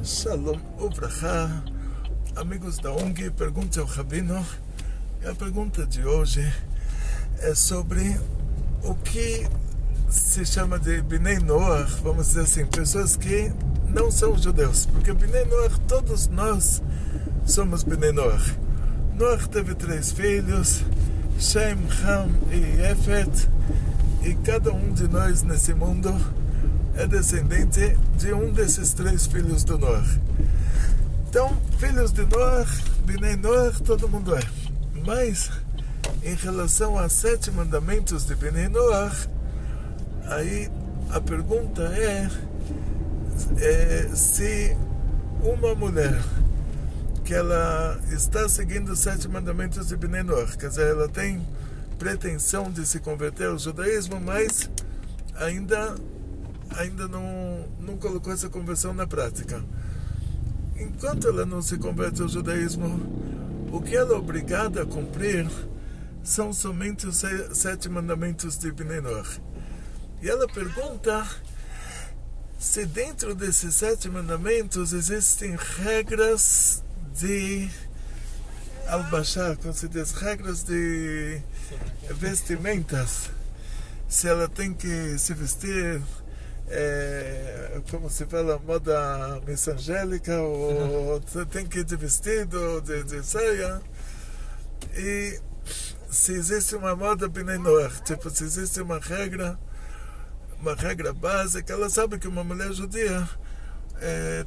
Shalom Uvracha, amigos da ONG, pergunta ao Rabino. A pergunta de hoje é sobre o que se chama de Bnei Noach, vamos dizer assim, pessoas que não são judeus, porque Bnei Noach, todos nós somos Bnei Noach. Noach teve 3 filhos, Shem, Ham e Efet, e cada um de nós nesse mundo é descendente de um desses 3 filhos do Noach. Então, filhos de Noach, Bnei Noach, todo mundo é. Mas, em relação a 7 mandamentos de Bnei Noach, aí a pergunta é se uma mulher que ela está seguindo os 7 mandamentos de Bnei Noach, quer dizer, ela tem pretensão de se converter ao judaísmo, mas ainda não colocou essa conversão na prática. Enquanto ela não se converte ao judaísmo, o que ela é obrigada a cumprir são somente os 7 mandamentos de Bnei Noach. E ela pergunta se dentro desses 7 mandamentos existem regras de albashá, como se diz, regras de vestimentas. Se ela tem que se vestir como se fala, moda missangélica, ou tem que ir de vestido, de saia. E se existe uma moda Bnei Noach, tipo, se existe uma regra básica, ela sabe que uma mulher judia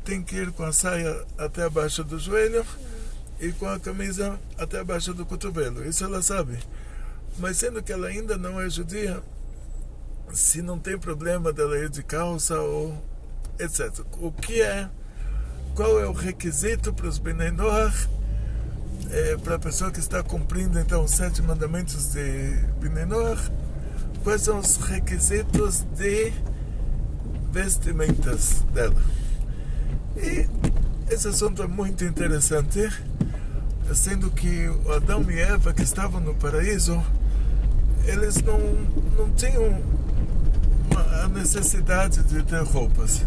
tem que ir com a saia até abaixo do joelho e com a camisa até abaixo do cotovelo. Isso ela sabe. Mas sendo que ela ainda não é judia, se não tem problema dela ir de calça ou etc. Qual é o requisito para os Bnei Noach, para a pessoa que está cumprindo então os 7 mandamentos de Bnei Noach? Quais são os requisitos de vestimentas dela? E esse assunto é muito interessante, sendo que o Adão e Eva que estavam no paraíso, eles não tinham a necessidade de ter roupas.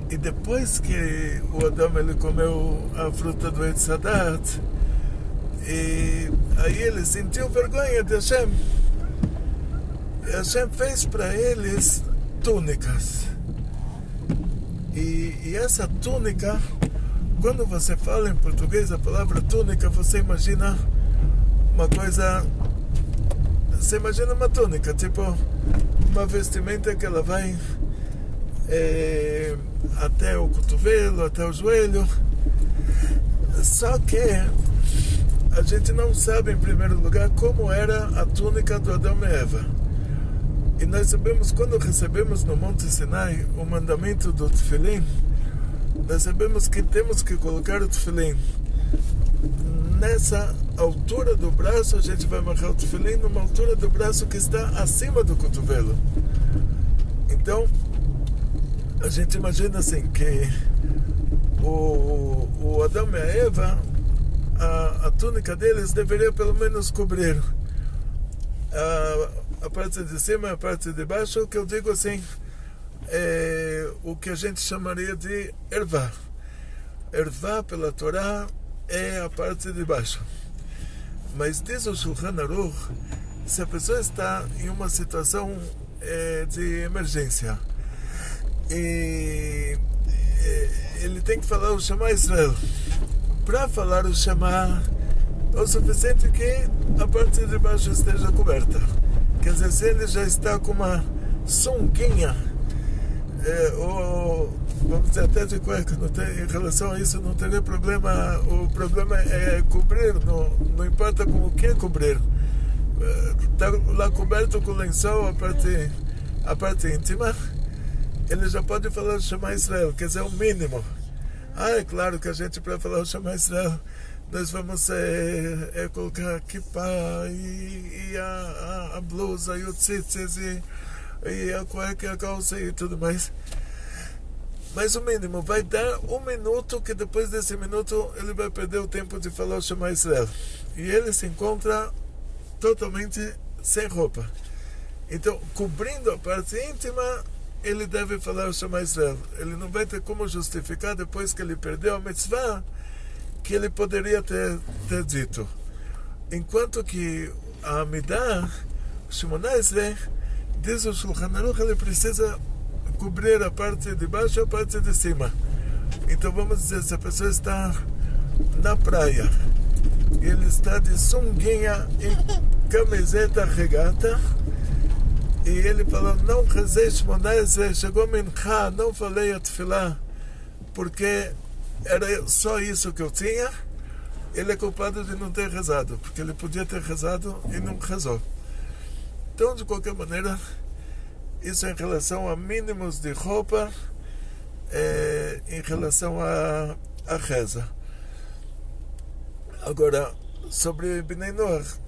E depois que o Adão ele comeu a fruta do Etz Hadat, e aí ele sentiu vergonha de Hashem. E Hashem fez para eles túnicas. E essa túnica, quando você fala em português a palavra túnica, você imagina uma coisa. Você imagina uma túnica, tipo uma vestimenta que ela vai até o cotovelo, até o joelho. Só que a gente não sabe, em primeiro lugar, como era a túnica do Adão e Eva. E nós sabemos, quando recebemos no Monte Sinai o mandamento do tefilim, nós sabemos que temos que colocar o tefilim nessa altura do braço. A gente vai amarrar o tefilim numa altura do braço que está acima do cotovelo. Então, a gente imagina assim, que o Adão e a Eva, a túnica deles deveria pelo menos cobrir a parte de cima e a parte de baixo, que eu digo assim, o que a gente chamaria de ervá. Ervá, pela Torá, é a parte de baixo. Mas diz o Shulchan Aruch, se a pessoa está em uma situação de emergência e ele tem que falar o Shema Israel, para falar o Shema é o suficiente que a parte de baixo esteja coberta. Quer dizer, se ele já está com uma sunguinha, ou vamos dizer até de cueca, em relação a isso não teria problema. O problema é cobrir, não importa com o que cobrir. Está lá coberto com lençol a parte íntima, ele já pode falar o Shema Israel, quer dizer, o mínimo. É claro que a gente, para falar o Shema Israel, nós vamos colocar a kippah e a blusa e o tzitzis e a cueca e a calça e tudo mais. Mas o mínimo, vai dar 1 minuto, que depois desse minuto ele vai perder o tempo de falar o Shema Israel. E ele se encontra totalmente sem roupa. Então, cobrindo a parte íntima, ele deve falar o Shema Israel. Ele não vai ter como justificar depois que ele perdeu a mitzvah que ele poderia ter dito. Enquanto que a Amidah, Shemona Esrei, diz o Shulchan Aruch, ele precisa cobrir a parte de baixo e a parte de cima. Então vamos dizer, se a pessoa está na praia e ele está de sunguinha e camiseta regata, e ele falou, não rezei Shemona Esrei, chegou Mincha, não falei a Tefillah, porque era só isso que eu tinha, ele é culpado de não ter rezado, porque ele podia ter rezado e não rezou. Então, de qualquer maneira, isso em relação a mínimos de roupa, em relação a reza. Agora, sobre Bnei Noach,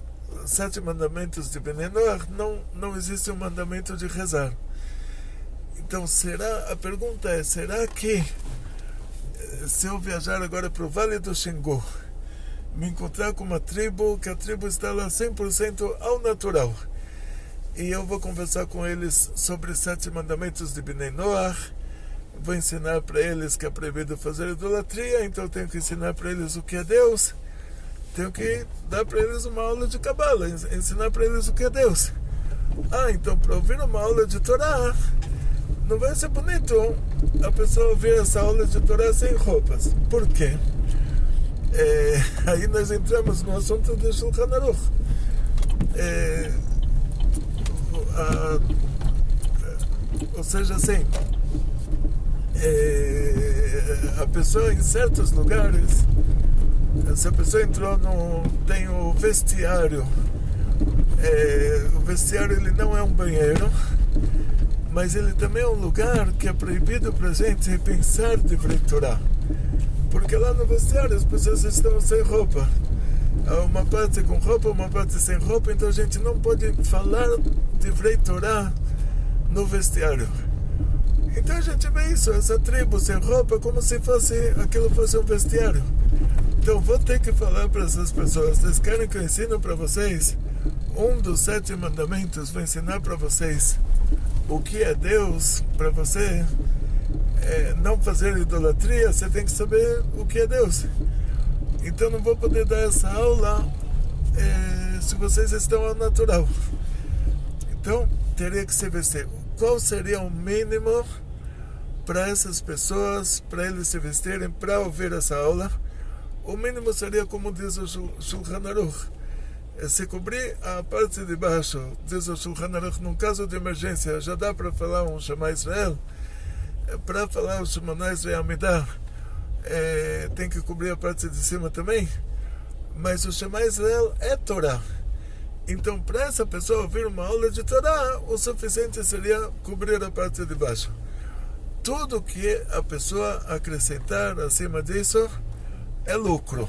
7 mandamentos de Bnei Noach, não existe um mandamento de rezar. Então, a pergunta é, será que se eu viajar agora para o Vale do Xingu, me encontrar com uma tribo, que a tribo está lá 100% ao natural, e eu vou conversar com eles sobre 7 mandamentos de Bnei Noach, vou ensinar para eles que é proibido fazer idolatria, então eu tenho que ensinar para eles o que é Deus, tenho que dar para eles uma aula de Kabbalah, ensinar para eles o que é Deus. Então para ouvir uma aula de Torá, não vai ser bonito a pessoa ouvir essa aula de Torá sem roupas. Por quê? Aí nós entramos no assunto do Shulchan Aruch. Ou seja, assim, a pessoa em certos lugares, se a pessoa entrou tem o vestiário, o vestiário ele não é um banheiro, mas ele também é um lugar que é proibido para a gente pensar de Torá, porque lá no vestiário as pessoas estão sem roupa, uma parte com roupa, uma parte sem roupa, então a gente não pode falar de Torá no vestiário. Então a gente vê isso, essa tribo sem roupa, como se aquilo fosse um vestiário. Então vou ter que falar para essas pessoas, vocês querem que eu ensine para vocês um dos 7 mandamentos, vou ensinar para vocês o que é Deus, para você não fazer idolatria, você tem que saber o que é Deus. Então não vou poder dar essa aula se vocês estão ao natural. Então teria que se vestir. Qual seria o mínimo para essas pessoas, para eles se vestirem, para ouvir essa aula? O mínimo seria como diz o Shulchan Aruch, se cobrir a parte de baixo, diz o Shulchan Aruch, num caso de emergência, já dá para falar um Shema Israel, para falar o Shemona Esrei Amidah, tem que cobrir a parte de cima também, mas o Shema Israel é Torá. Então, para essa pessoa ouvir uma aula de Torá, o suficiente seria cobrir a parte de baixo. Tudo que a pessoa acrescentar acima disso é lucro.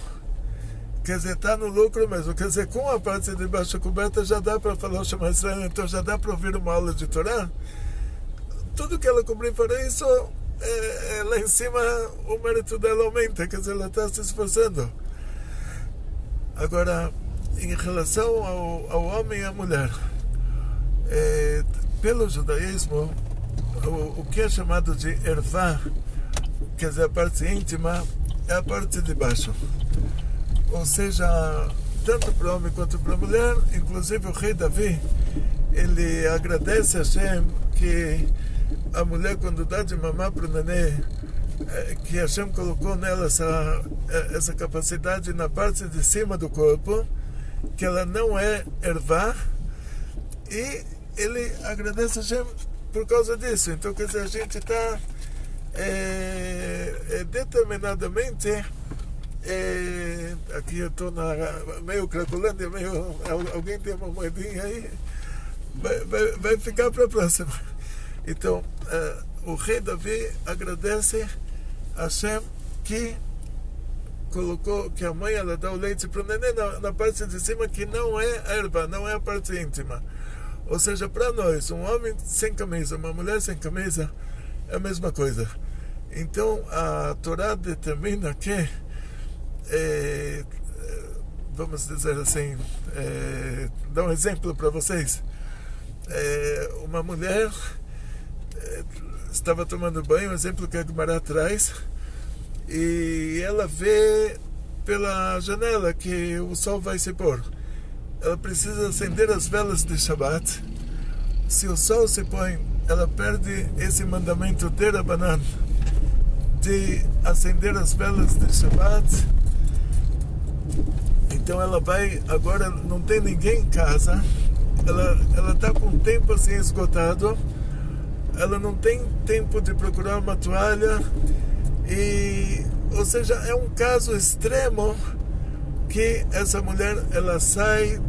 Quer dizer, está no lucro mesmo. Quer dizer, com a parte de baixo coberta já dá para falar o Shema Israel, então já dá para ouvir uma aula de Torá. Tudo que ela cobrir para isso, lá em cima o mérito dela aumenta, quer dizer, ela está se esforçando. Agora, em relação ao homem e à mulher, pelo judaísmo, o que é chamado de ervá, quer dizer, a parte íntima, é a parte de baixo. Ou seja, tanto para o homem quanto para a mulher, inclusive o rei Davi, ele agradece a Hashem que a mulher, quando dá de mamar para o nenê, que Hashem colocou nela essa capacidade na parte de cima do corpo, que ela não é ervá, e ele agradece a Hashem por causa disso. Então, quer dizer, a gente está determinadamente, aqui eu estou meio Cracolândia, alguém tem uma moedinha aí, vai ficar para a próxima. Então, o rei Davi agradece a Hashem que colocou, que a mãe ela dá o leite para o neném na parte de cima, que não é a erva, não é a parte íntima. Ou seja, para nós, um homem sem camisa, uma mulher sem camisa, é a mesma coisa. Então a Torá determina que, vamos dizer assim, dar um exemplo para vocês, uma mulher estava tomando banho, exemplo que a Gemara traz, e ela vê pela janela que o sol vai se pôr. Ela precisa acender as velas de Shabbat. Se o sol se põe, ela perde esse mandamento de Rabanan de acender as velas de Shabbat. Então ela vai, agora não tem ninguém em casa, ela está com o tempo assim esgotado, ela não tem tempo de procurar uma toalha, ou seja, é um caso extremo que essa mulher, ela sai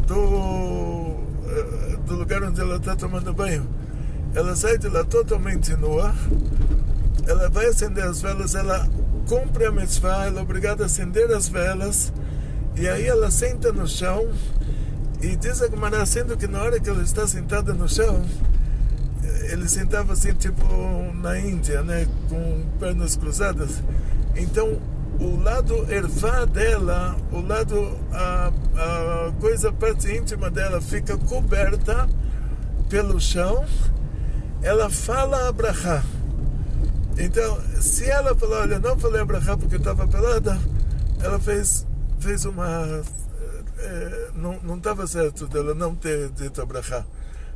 do lugar onde ela está tomando banho, ela sai de lá totalmente nua, ela vai acender as velas, ela cumpre a mitzvah, ela é obrigada a acender as velas, e aí ela senta no chão, e diz a Gemara, sendo que na hora que ela está sentada no chão, ele sentava assim, tipo na Índia, né, com pernas cruzadas. Então, o lado ervá dela, o lado, a coisa, a parte íntima dela fica coberta pelo chão, ela fala a brachá. Então, se ela falar, olha, não falei a brachá porque estava pelada, ela fez uma... não estava certo dela não ter dito a brachá,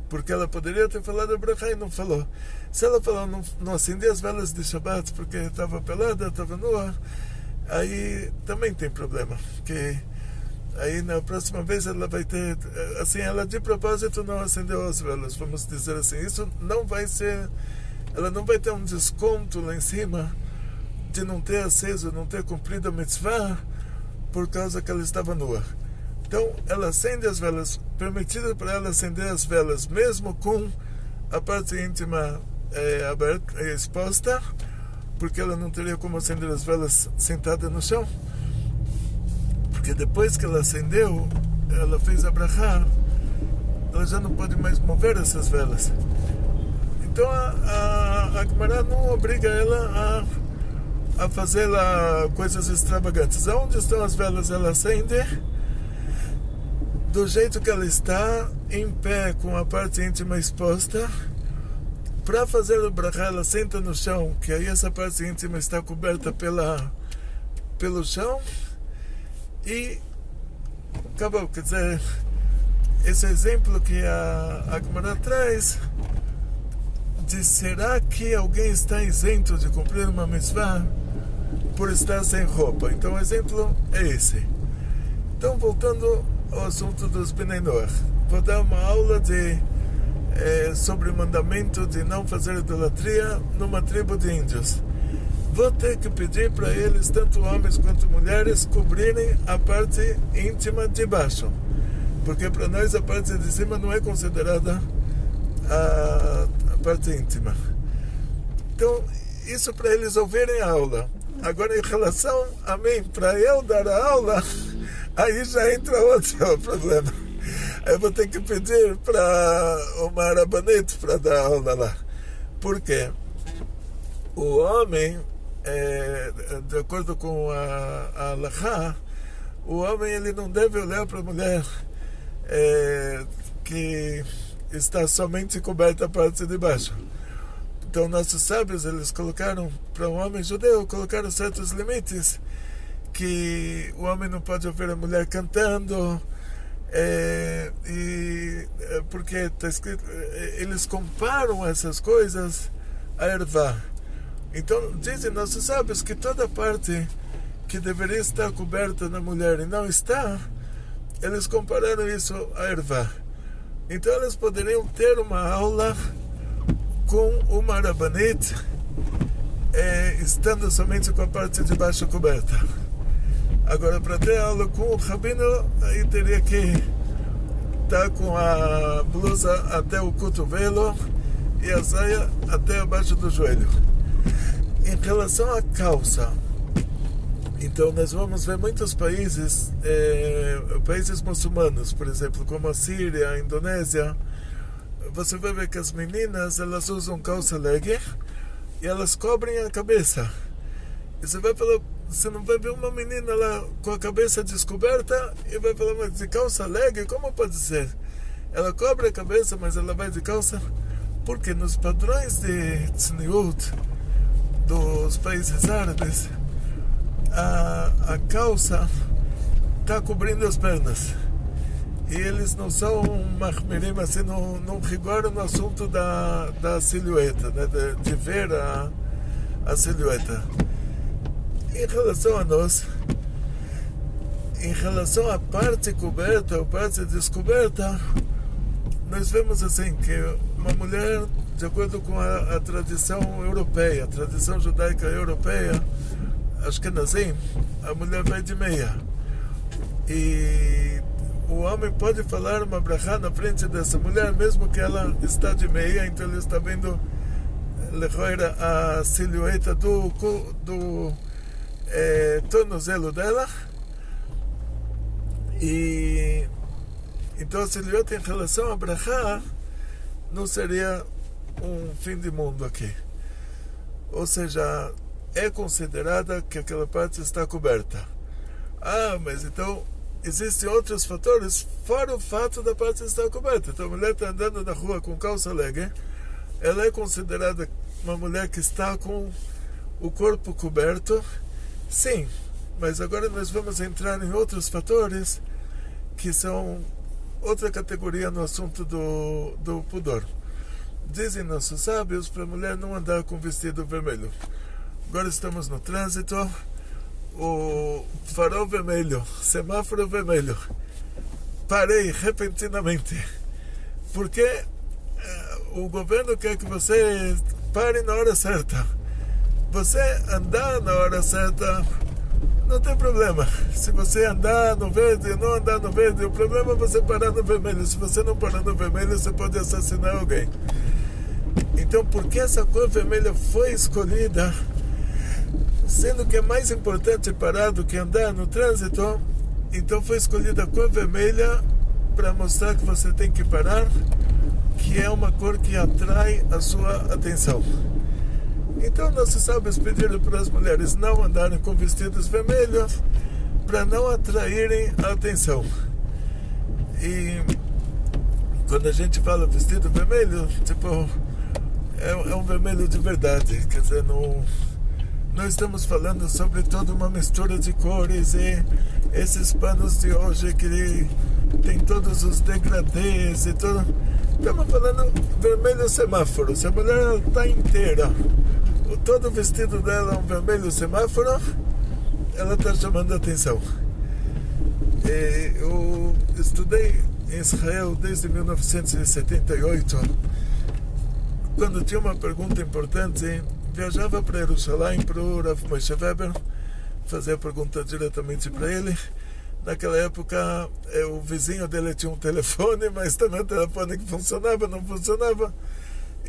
porque ela poderia ter falado a brachá e não falou. Se ela falou, não acendi as velas de Shabbat porque estava pelada, estava nua, aí também tem problema, que aí na próxima vez ela vai ter, assim, ela de propósito não acendeu as velas, vamos dizer assim, isso não vai ser, ela não vai ter um desconto lá em cima de não ter aceso, não ter cumprido a mitzvah por causa que ela estava nua. Então ela acende as velas, permitido para ela acender as velas mesmo com a parte íntima aberta, exposta, porque ela não teria como acender as velas sentada no chão, porque depois que ela acendeu, ela fez a brachá, ela já não pode mais mover essas velas. Então a Gemara não obriga ela a fazer lá coisas extravagantes. Aonde estão as velas, ela acende do jeito que ela está, em pé, com a parte íntima exposta. Para fazer o brachá, ela senta no chão, que aí essa parte íntima está coberta pelo chão, e acabou. Quer dizer, esse exemplo que a Gemara traz de será que alguém está isento de cumprir uma mitzvah por estar sem roupa? Então o exemplo é esse. Então, voltando ao assunto dos Bnei Noach, vou dar uma aula sobre o mandamento de não fazer idolatria numa tribo de índios. Vou ter que pedir para eles, tanto homens quanto mulheres, cobrirem a parte íntima de baixo, porque para nós a parte de cima não é considerada a parte íntima. Então, isso para eles ouvirem a aula. Agora, em relação a mim, para eu dar a aula, aí já entra outro problema. Eu vou ter que pedir para uma rabanete para dar aula lá. Por quê? O homem, de acordo com a halachá, o homem ele não deve olhar para a mulher que está somente coberta a parte de baixo. Então nossos sábios, eles colocaram para um homem judeu, colocaram certos limites, que o homem não pode ouvir a mulher cantando, porque está escrito, eles comparam essas coisas a ervá. Então dizem nossos sábios que toda parte que deveria estar coberta na mulher e não está, eles compararam isso a ervá. Então eles poderiam ter uma aula com uma rabanete, estando somente com a parte de baixo coberta. Agora, para ter aula com o rabino, aí teria que estar com a blusa até o cotovelo e a saia até abaixo do joelho. Em relação à calça, então nós vamos ver muitos países, países muçulmanos, por exemplo, como a Síria, a Indonésia. Você vai ver que as meninas, elas usam calça leg e elas cobrem a cabeça. E você não vai ver uma menina lá com a cabeça descoberta e vai falar, mas de calça leg, como pode ser? Ela cobre a cabeça, mas ela vai de calça. Porque nos padrões de tzniut dos países árabes, a calça está cobrindo as pernas. E eles não são mahmirim, assim, não rigoram no assunto da silhueta, né? de ver a silhueta. Em relação a nós, em relação à parte coberta, ou parte descoberta, nós vemos assim que uma mulher, de acordo com a tradição europeia, a tradição judaica europeia, Ashkenazim, a mulher vai de meia. E o homem pode falar uma brachá na frente dessa mulher, mesmo que ela está de meia, então ele está vendo a silhueta do tornozelo dela. E então a silhueta em relação a brachá não seria um fim de mundo aqui. Ou seja, é considerada que aquela parte está coberta. Mas então existem outros fatores fora o fato da parte estar coberta. Então a mulher está andando na rua com calça leg, ela é considerada uma mulher que está com o corpo coberto, sim, mas agora nós vamos entrar em outros fatores que são outra categoria no assunto do pudor. Dizem nossos sábios para a mulher não andar com vestido vermelho. Agora estamos no trânsito, o farol vermelho, semáforo vermelho. Parei repentinamente, porque o governo quer que você pare na hora certa. Você andar na hora certa não tem problema. Se você andar no verde ou não andar no verde, o problema é você parar no vermelho. Se você não parar no vermelho, você pode assassinar alguém. Então, por que essa cor vermelha foi escolhida, sendo que é mais importante parar do que andar no trânsito? Então foi escolhida a cor vermelha para mostrar que você tem que parar, que é uma cor que atrai a sua atenção. Então nossos sábios pediram para as mulheres não andarem com vestidos vermelhos para não atraírem a atenção. E quando a gente fala vestido vermelho, tipo, é um vermelho de verdade, quer dizer, não estamos falando sobre toda uma mistura de cores e esses panos de hoje que tem todos os degradês e tudo. Estamos falando vermelho semáforo. Se a mulher está inteira, todo o vestido dela é um vermelho semáforo, ela está chamando a atenção. Eu estudei em Israel desde 1978. Quando tinha uma pergunta importante, viajava para Jerusalém para o Rav Moshe Weber, fazia a pergunta diretamente para ele. Naquela época, o vizinho dele tinha um telefone, mas também o telefone que não funcionava.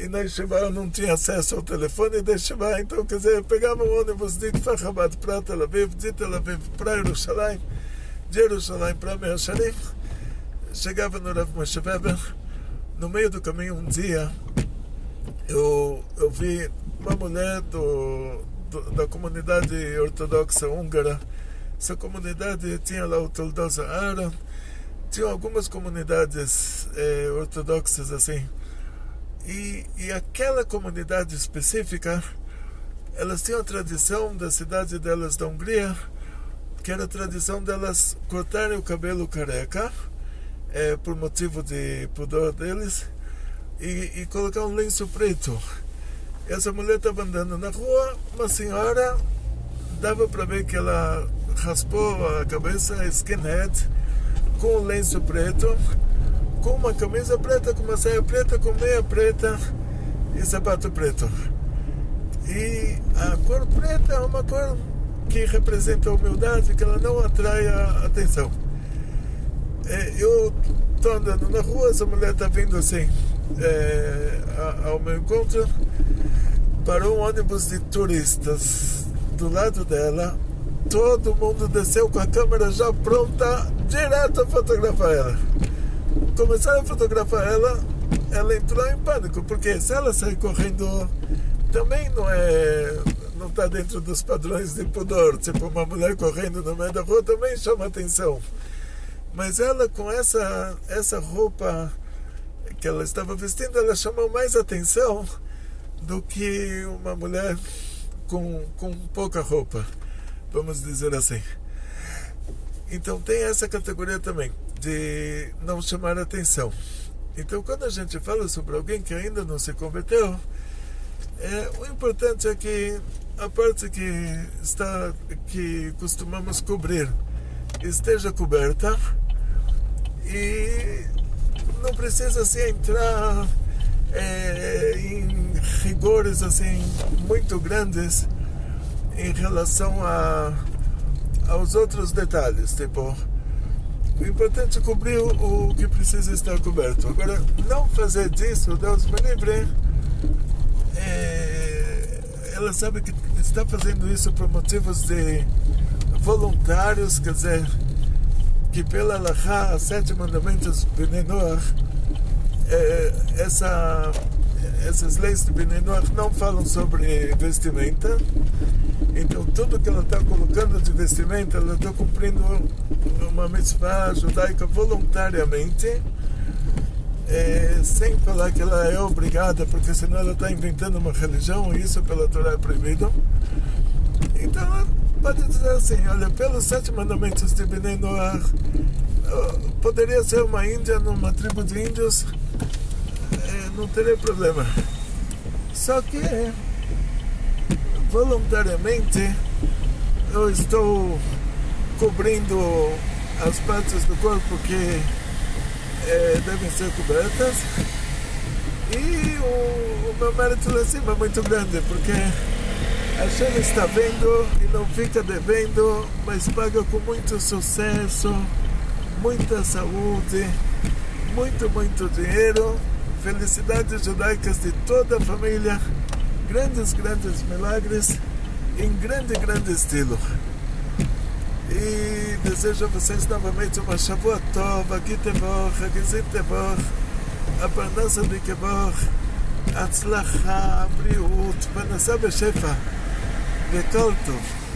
E na Yeshiva não tinha acesso ao telefone da Yeshiva. Então, quer dizer, pegava um ônibus de Kfar Chabad para Tel Aviv, de Tel Aviv para Jerusalém, de Jerusalém para Mea Sharif. Chegava no Rav Moshe Weber. No meio do caminho, um dia, eu vi uma mulher da comunidade ortodoxa húngara. Essa comunidade tinha lá o Toldoza Aaron, tinha algumas comunidades ortodoxas assim. E aquela comunidade específica, elas tinham a tradição da cidade delas da Hungria, que era a tradição delas cortarem o cabelo careca, por motivo de pudor deles, e colocar um lenço preto. Essa mulher estava andando na rua, uma senhora, dava para ver que ela raspou a cabeça, skinhead, com um lenço preto, com uma camisa preta, com uma saia preta, com meia preta e sapato preto. E a cor preta é uma cor que representa a humildade, que ela não atrai a atenção. Eu estou andando na rua, essa mulher está vindo assim ao meu encontro, parou um ônibus de turistas do lado dela. Todo mundo desceu com a câmera já pronta, direto a fotografar ela. Começaram a fotografar ela, ela entrou em pânico, porque se ela sair correndo, também não está dentro dos padrões de pudor. Tipo, uma mulher correndo no meio da rua também chama atenção. Mas ela com essa roupa que ela estava vestindo, ela chamou mais atenção do que uma mulher com pouca roupa, vamos dizer assim. Então tem essa categoria também, de não chamar atenção. Então quando a gente fala sobre alguém que ainda não se converteu, o importante é que a parte que costumamos cobrir esteja coberta e não precisa assim entrar em rigores assim muito grandes em relação aos outros detalhes, tipo, o importante é cobrir o que precisa estar coberto. Agora, não fazer disso, Deus me livre, ela sabe que está fazendo isso por motivos de voluntários, quer dizer, que pela Halachá, os 7 mandamentos de Bnei Noach, essas leis de Bnei Noach não falam sobre vestimenta. Então tudo que ela está colocando de vestimenta, ela está cumprindo uma mitzvah judaica voluntariamente, sem falar que ela é obrigada, porque senão ela está inventando uma religião e isso pela Torá é proibido. Então ela pode dizer assim, olha, pelos 7 mandamentos de Bnei Noach, poderia ser uma índia numa tribo de índios, não teria problema. Só que voluntariamente eu estou cobrindo as partes do corpo que devem ser cobertas, e o meu mérito lá em cima é muito grande, porque Hashem está vendo e não fica devendo, mas paga com muito sucesso, muita saúde, muito dinheiro, felicidades judaicas de toda a família, grandes milagres em grande estilo. E desejo a vocês novamente uma Shavua Tov, Hagit Tevor, Hagizit Tevor, Aparnasa de Kevor, Atzlacha, Briut, Parnassah Beshefa, Vekol Tov.